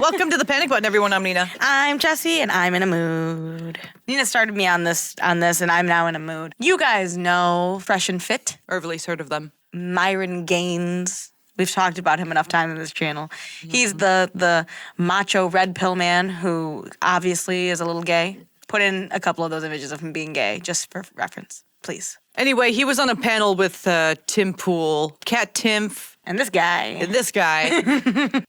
Welcome to the Panic Button, everyone. I'm Nina. I'm Jessie, and I'm in a mood. Nina started me on this, and I'm now in a mood. You guys know Fresh and Fit, Or at least heard of them. Myron Gaines. We've talked about him enough times on this channel. He's the macho red pill man who obviously is a little gay. Put in a couple of those images of him being gay, just for reference, please. Anyway, he was on a panel with Tim Pool, Kat Timpf, And this guy.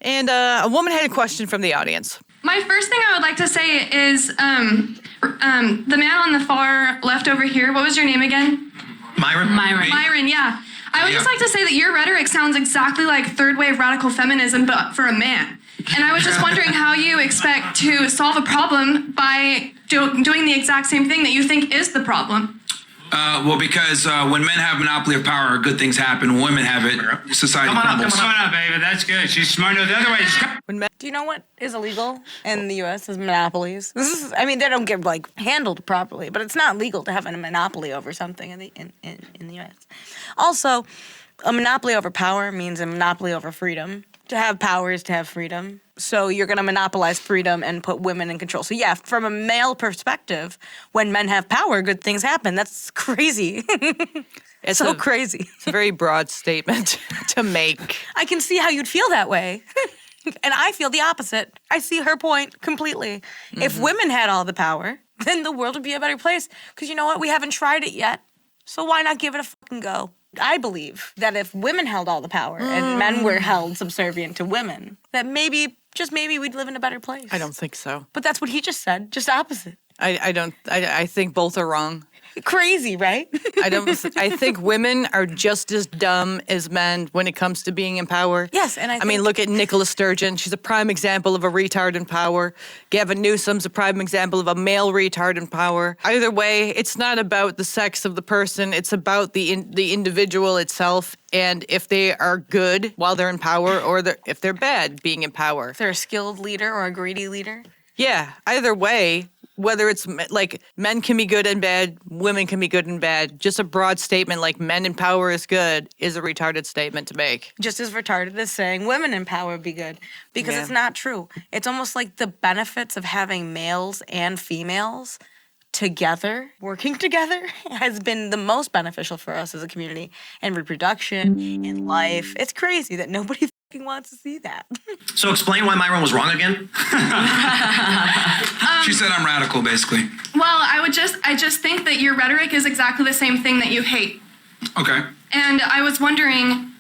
And a woman had a question from the audience. My first thing I would like to say is the man on the far left over here, what was your name again? Myron, yeah. I would just like to say that your rhetoric sounds exactly like third wave radical feminism, but for a man. And I was just wondering how you expect to solve a problem by doing the exact same thing that you think is the problem. Well, because when men have monopoly of power, good things happen. When women have it, society crumbles. Come on up, baby. That's good. She's smart enough. The other way. Do you know what is illegal in the U.S. is monopolies? They don't get handled properly, but it's not legal to have a monopoly over something in the U.S. Also, a monopoly over power means a monopoly over freedom. To have power is to have freedom. So you're going to monopolize freedom and put women in control. So yeah, from a male perspective, when men have power, good things happen. That's crazy. It's so crazy. It's a very broad statement to make. I can see how you'd feel that way. And I feel the opposite. I see her point completely. Mm-hmm. If women had all the power, then the world would be a better place. Because you know what? We haven't tried it yet. So why not give it a fucking go? I believe that if women held all the power and men were held subservient to women, that maybe, just maybe, we'd live in a better place. I don't think so. But that's what he just said, just opposite. I think both are wrong. Crazy, right? I think women are just as dumb as men when it comes to being in power. Yes, and I mean, look at Nicola Sturgeon. She's a prime example of a retard in power. Gavin Newsom's a prime example of a male retard in power. Either way, it's not about the sex of the person. It's about the individual itself, and if they are good while they're in power, or if they're bad being in power. If they're a skilled leader or a greedy leader. Yeah, either way. Whether it's like men can be good and bad, women can be good and bad. Just a broad statement like men in power is good is a retarded statement to make. Just as retarded as saying women in power be good. Because it's not true. It's almost like the benefits of having males and females together, working together, has been the most beneficial for us as a community. And reproduction, in life. It's crazy that nobody wants to see that. So explain why Myron was wrong again. She said I'm radical, basically. Well, I just think that your rhetoric is exactly the same thing that you hate. Okay. And I was wondering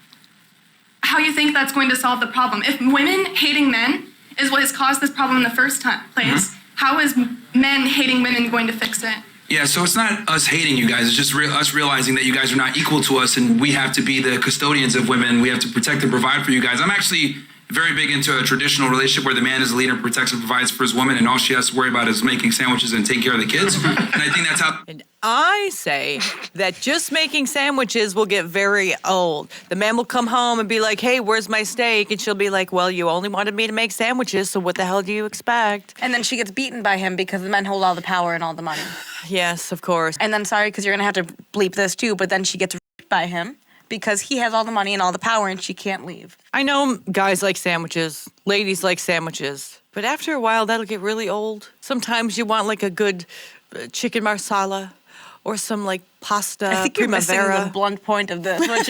how you think that's going to solve the problem. If women hating men is what has caused this problem in the first place, how is men hating women going to fix it? Yeah, so it's not us hating you guys. It's just us realizing that you guys are not equal to us, and we have to be the custodians of women. We have to protect and provide for you guys. I'm actually very big into a traditional relationship where the man is the leader, protects and provides for his woman, and all she has to worry about is making sandwiches and taking care of the kids. And I think that's how... And I say that just making sandwiches will get very old. The man will come home and be like, hey, where's my steak? And she'll be like, well, you only wanted me to make sandwiches, so what the hell do you expect? And then she gets beaten by him because the men hold all the power and all the money. Yes, of course. And then, sorry, because you're going to have to bleep this too, but then she gets raped by him because he has all the money and all the power and she can't leave. I know guys like sandwiches, ladies like sandwiches, but after a while, that'll get really old. Sometimes you want like a good chicken marsala or some like pasta I think primavera. You're missing the blunt point of this, which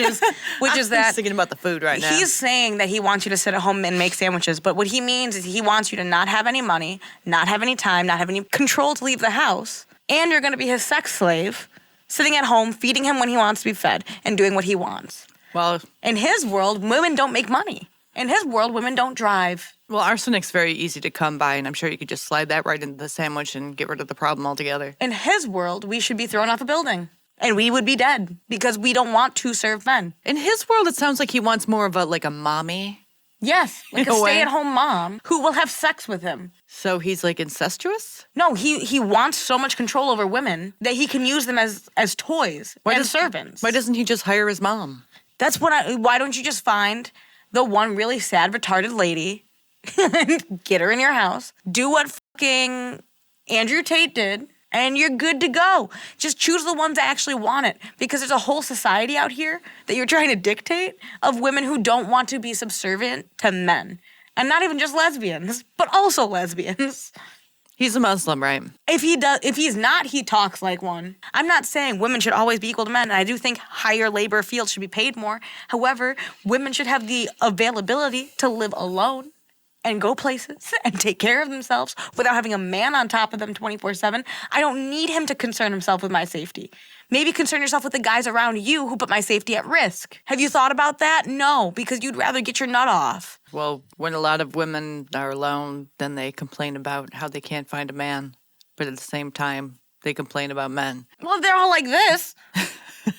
is that I'm thinking about the food right now. He's saying that he wants you to sit at home and make sandwiches, but what he means is he wants you to not have any money, not have any time, not have any control to leave the house, and you're going to be his sex slave, sitting at home, feeding him when he wants to be fed, and doing what he wants. Well, in his world, women don't make money. In his world, women don't drive. Well, arsenic's very easy to come by, and I'm sure you could just slide that right into the sandwich and get rid of the problem altogether. In his world, we should be thrown off a building. And we would be dead because we don't want to serve men. In his world, it sounds like he wants more of a mommy. Yes, like a stay-at-home mom who will have sex with him. So he's like incestuous? No, he wants so much control over women that he can use them as toys and servants. Why doesn't he just hire his mom? That's why don't you just find the one really sad, retarded lady and get her in your house, do what fucking Andrew Tate did, and you're good to go. Just choose the ones that actually want it, because there's a whole society out here that you're trying to dictate of women who don't want to be subservient to men. And not even just lesbians, but also lesbians. He's a Muslim, right? If he's not, he talks like one. I'm not saying women should always be equal to men, and I do think higher labor fields should be paid more. However, women should have the availability to live alone and go places and take care of themselves without having a man on top of them 24/7. I don't need him to concern himself with my safety. Maybe concern yourself with the guys around you who put my safety at risk. Have you thought about that? No, because you'd rather get your nut off. Well, when a lot of women are alone, then they complain about how they can't find a man. But at the same time, they complain about men. Well, if they're all like this,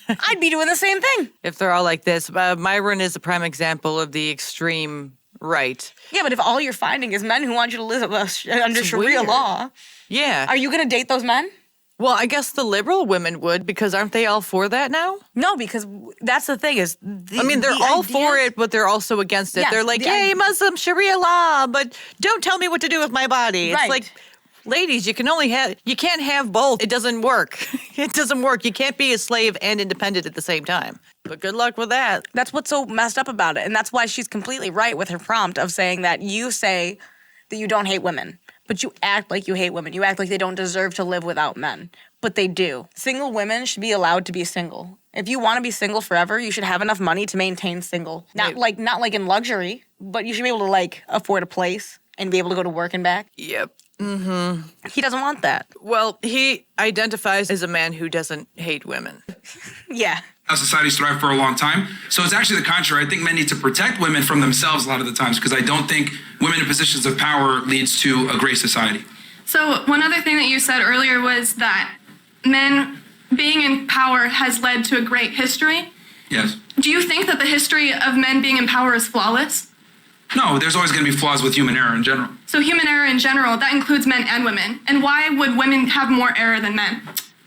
I'd be doing the same thing. If they're all like this, Myron is a prime example of the extreme right. Yeah, but if all you're finding is men who want you to live under It's Sharia weird. law, Yeah. are you going to date those men? Well, I guess the liberal women would, because aren't they all for that now? No, because that's the thing is... They're all for it, but they're also against it. Yeah, They're like, the yay, idea- Muslim Sharia law, but don't tell me what to do with my body. Right. It's like, ladies, you can't have both. It doesn't work. It doesn't work. You can't be a slave and independent at the same time. But good luck with that. That's what's so messed up about it. And that's why she's completely right with her prompt of saying that you say that you don't hate women, but you act like you hate women. You act like they don't deserve to live without men, but they do. Single women should be allowed to be single. If you want to be single forever, you should have enough money to maintain single. Not like in luxury, but you should be able to afford a place and be able to go to work and back. Yep. He doesn't want that. Well, he identifies as a man who doesn't hate women. Yeah. How societies thrive for a long time. So it's actually the contrary. I think men need to protect women from themselves a lot of the times because I don't think women in positions of power leads to a great society. So one other thing that you said earlier was that men being in power has led to a great history. Yes. Do you think that the history of men being in power is flawless? No, there's always going to be flaws with human error in general. So human error in general, that includes men and women. And why would women have more error than men?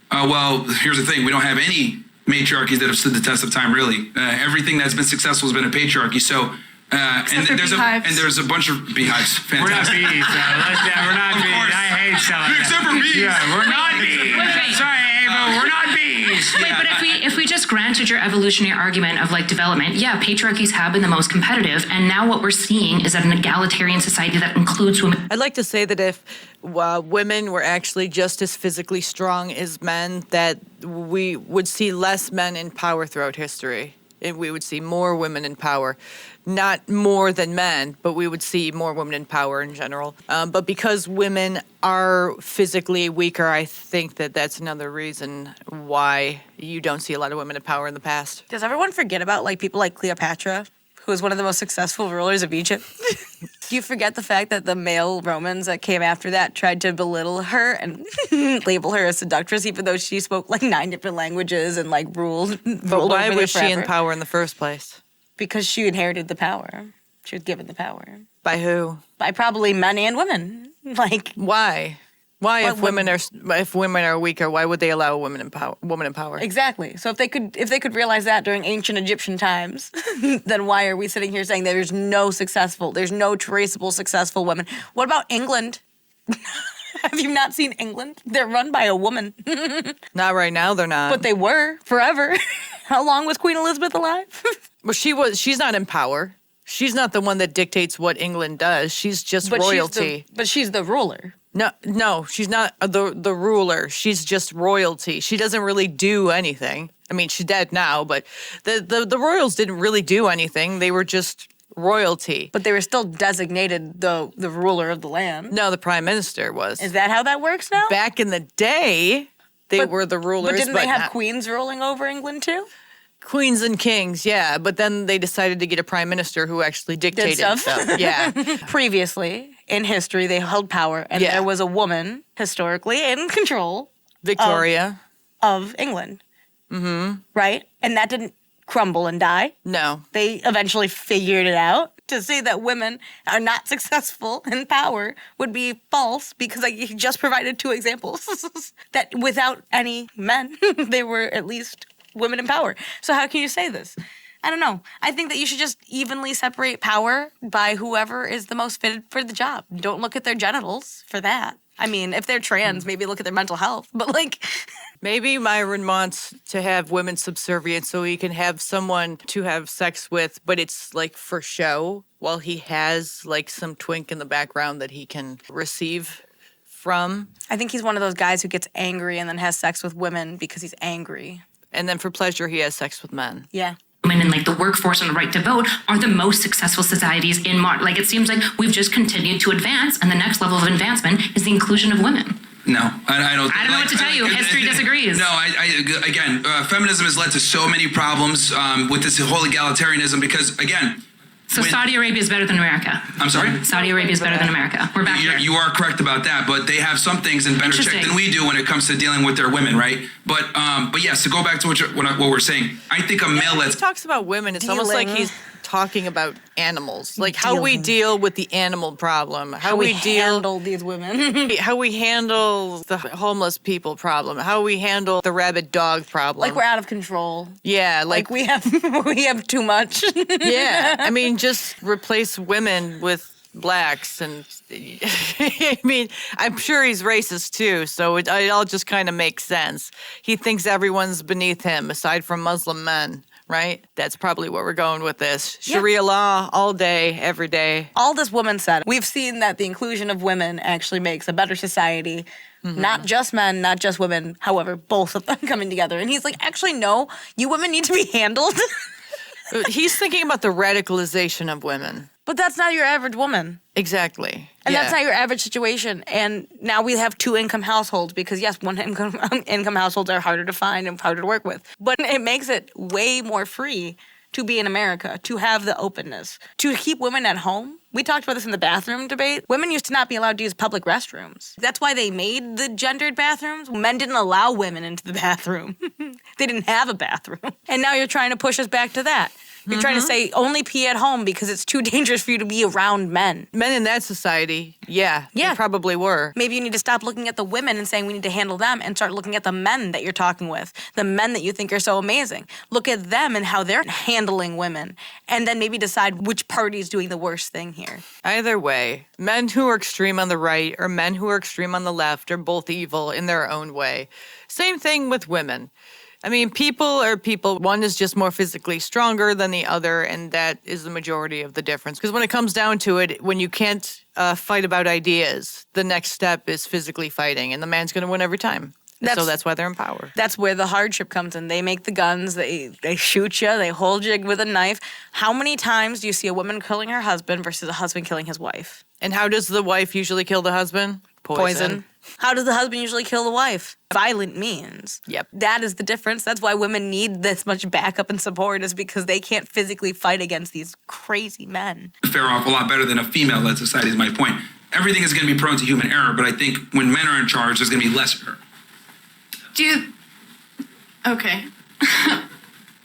Well, here's the thing. We don't have any matriarchies that have stood the test of time, really. Everything that's been successful has been a patriarchy. So, for beehives. there's a bunch of beehives. We're not Fantastic. bees. We're not Of bees. course. I hate stuff like that. Except for bees. Yeah, we're not bees. wait. Sorry, Ava, we're not bees. Wait, but if we just granted your evolutionary argument of development, yeah, patriarchies have been the most competitive, and now what we're seeing is that an egalitarian society that includes women. I'd like to say that if women were actually just as physically strong as men, that we would see less men in power throughout history. And we would see more women in power. Not more than men, but we would see more women in power in general. But because women are physically weaker, I think that that's another reason why you don't see a lot of women in power in the past. Does everyone forget about people like Cleopatra, who was one of the most successful rulers of Egypt? Do you forget the fact that the male Romans that came after that tried to belittle her and label her a seductress, even though she spoke 9 different languages and ruled But why over there was she in forever? power in the first place? Because she inherited the power. She was given the power By who? by probably men and women. Why? Why, Why if women are weaker, why would they allow a woman in power? Exactly. So if they could realize that during ancient Egyptian times, then why are we sitting here saying there's no traceable successful women? What about England? Have you not seen England? They're run by a woman. Not right now, they're not. But they were forever. How long was Queen Elizabeth alive? Well, she's not in power. She's not the one that dictates what England does. She's just royalty. But she's the ruler. No, she's not the ruler. She's just royalty. She doesn't really do anything. I mean, she's dead now, but the royals didn't really do anything. They were just royalty. But they were still designated the ruler of the land. No, the prime minister was. Is that how that works now? Back in the day, they were the rulers. But didn't they have not- queens ruling over England too? Queens and kings, yeah. But then they decided to get a prime minister who actually dictated stuff. Yeah. Previously, in history, they held power, and Yeah. there was a woman, historically, in control Victoria. of England. Mm-hmm. Right? And that didn't crumble and die. No. They eventually figured it out. To say that women are not successful in power would be false because you just provided 2 examples that without any men, they were at least women in power. So how can you say this? I don't know. I think that you should just evenly separate power by whoever is the most fitted for the job. Don't look at their genitals for that. I mean, if they're trans, maybe look at their mental health. But Maybe Myron wants to have women subservient so he can have someone to have sex with, but it's like for show, while he has like some twink in the background that he can receive from. I think he's one of those guys who gets angry and then has sex with women because he's angry. And then for pleasure, he has sex with men. Yeah. Women in like the workforce and the right to vote are the most successful societies in modern. Like it seems like we've just continued to advance, and the next level of advancement is the inclusion of women. No, I don't. I don't know what to tell you. History disagrees. No, again, feminism has led to so many problems with this whole egalitarianism because, again. So Saudi Arabia is better than America. I'm sorry? Saudi Arabia is better than America. We're back here. You are correct about that, but they have some things in better check Interesting. than we do when it comes to dealing with their women, right? But yes, to go back to what we're saying, I think a male He that's talks about women. It's almost like Dealing. he's talking about animals, like how we deal with the animal problem, how we deal, handle these women. how we handle the homeless people problem, how we handle the rabid dog problem. Like we're out of control. yeah, Like we have too much. yeah. I mean, just replace women with blacks, and I mean, I'm sure he's racist too, so it all just kind of makes sense. He thinks everyone's beneath him, aside from Muslim men. Right? That's probably where we're going with this. Sharia law all day, every day. All this woman said, we've seen that the inclusion of women actually makes a better society. Not just men, not just women, however, both of them coming together. And he's like, actually, no, you women need to be handled. He's thinking about the radicalization of women. But that's not your average woman. Exactly. And Yeah. that's not your average situation. And now we have 2-income households because, yes, income households are harder to find and harder to work with. But it makes it way more free to be in America, to have the openness, to keep women at home. We talked about this in the bathroom debate. Women used to not be allowed to use public restrooms. That's why they made the gendered bathrooms. Men didn't allow women into the bathroom. They didn't have a bathroom. And now you're trying to push us back to that. You're trying to say only pee at home because it's too dangerous for you to be around men. Men in that society, Yeah. they probably were. Maybe you need to stop looking at the women and saying we need to handle them and start looking at the men that you're talking with, the men that you think are so amazing. Look at them and how they're handling women, and then maybe decide which party is doing the worst thing here. Either way, men who are extreme on the right or men who are extreme on the left are both evil in their own way. Same thing with women. I mean, people are people. One is just more physically stronger than the other, and that is the majority of the difference. Because when it comes down to it, when you can't fight about ideas, the next step is physically fighting, and the man's going to win every time. So that's why they're in power. That's where the hardship comes in. They make the guns, they shoot you, they hold you with a knife. How many times do you see a woman killing her husband versus a husband killing his wife? And how does the wife usually kill the husband? Poison. How does the husband usually kill the wife? Violent means. Yep. That is the difference. That's why women need this much backup and support, is because they can't physically fight against these crazy men. fare off a lot better than a female-led society is my point. Everything is going to be prone to human error, but I think when men are in charge, there's going to be less error. Okay.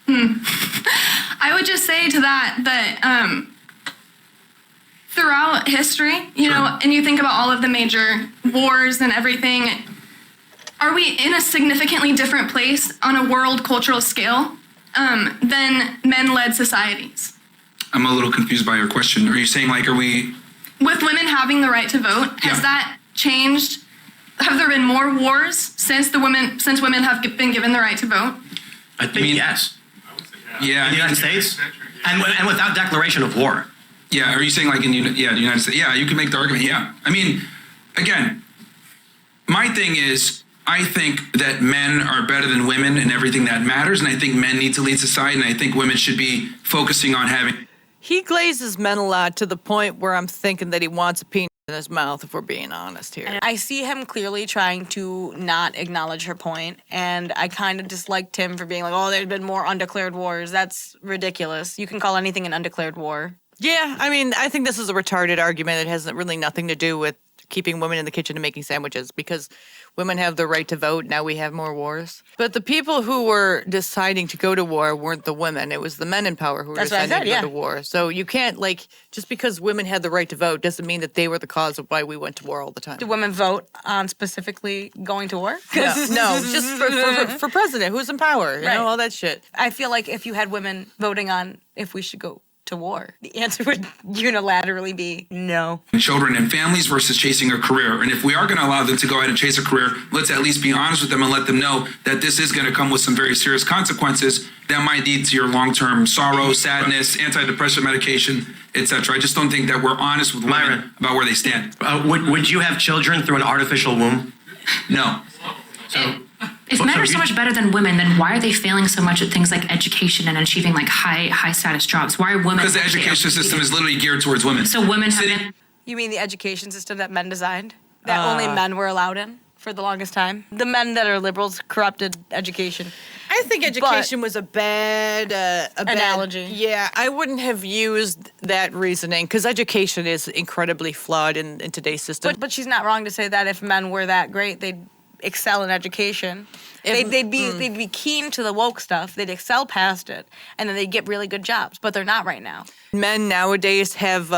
I would just say to that throughout history, you know, and you think about all of the major wars and everything, are we in a significantly different place on a world cultural scale than men-led societies? I'm a little confused by your question. Are you saying, like, are we... With women having the right to vote, has Yeah. that changed? Have there been more wars since women have been given the right to vote? I think yes. Yeah, In the United States? And without declaration of war. Yeah, are you saying like in the United States? Yeah, you can make the argument. Yeah. I mean, again, my thing is, I think that men are better than women in everything that matters, and I think men need to lead society, and I think women should be focusing on having... He glazes men a lot to the point where I'm thinking that he wants a penis in his mouth, if we're being honest here. I see him clearly trying to not acknowledge her point, and I kind of disliked him for being like, oh, there's been more undeclared wars. That's ridiculous. You can call anything an undeclared war. Yeah, I mean, I think this is a retarded argument. It has really nothing to do with keeping women in the kitchen and making sandwiches, because women have the right to vote. Now we have more wars. But the people who were deciding to go to war weren't the women. It was the men in power who were deciding to go to war. So you can't, like, just because women had the right to vote doesn't mean that they were the cause of why we went to war all the time. Do women vote on specifically going to war? No, just for president, who's in power, you know, all that shit. I feel like if you had women voting on if we should go to to war? The answer would unilaterally be no. children and families versus chasing a career. And if we are going to allow them to go ahead and chase a career, let's at least be honest with them and let them know that this is going to come with some very serious consequences that might lead to your long-term sorrow, sadness, antidepressant medication, etc. I just don't think that we're honest with women about where they stand. Would you have children through an artificial womb? No. If men are so much better than women, then why are they failing so much at things like education and achieving like high status jobs? Why are women? Because the actually education system is literally geared towards women. So women have been. You mean the education system that men designed? That only men were allowed in for the longest time? The men that are liberals corrupted education. I think education was a bad analogy. Yeah, I wouldn't have used that reasoning because education is incredibly flawed in today's system. But she's not wrong to say that if men were that great, they'd excel in education. They'd be keen to the woke stuff. They'd excel past it, and then they'd get really good jobs. But they're not right now. Men nowadays have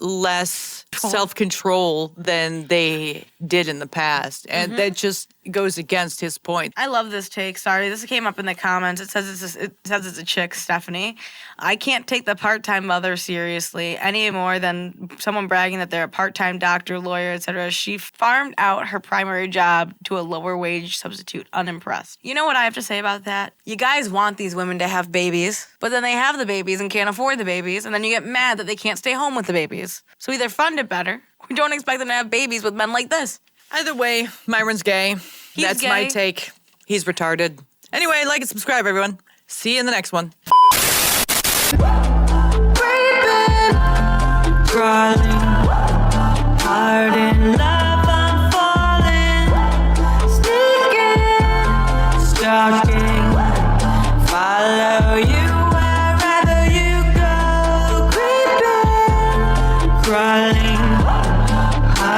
less self-control than they did in the past, and that just goes against his point. I love this take. Sorry, this came up in the comments. It says it's a chick, Stephanie. I can't take the part-time mother seriously any more than someone bragging that they're a part-time doctor, lawyer, etc. She farmed out her primary job to a lower wage substitute. Unimpressed. You know what I have to say about that? You guys want these women to have babies, but then they have the babies and can't afford the babies, and then you get mad that they can't stay home with the babies. So either fund it better, or don't expect them to have babies with men like this. Either way, Myron's gay. That's my gay. take. He's retarded. Anyway, like and subscribe, everyone. See you in the next one. Crawling hard in love.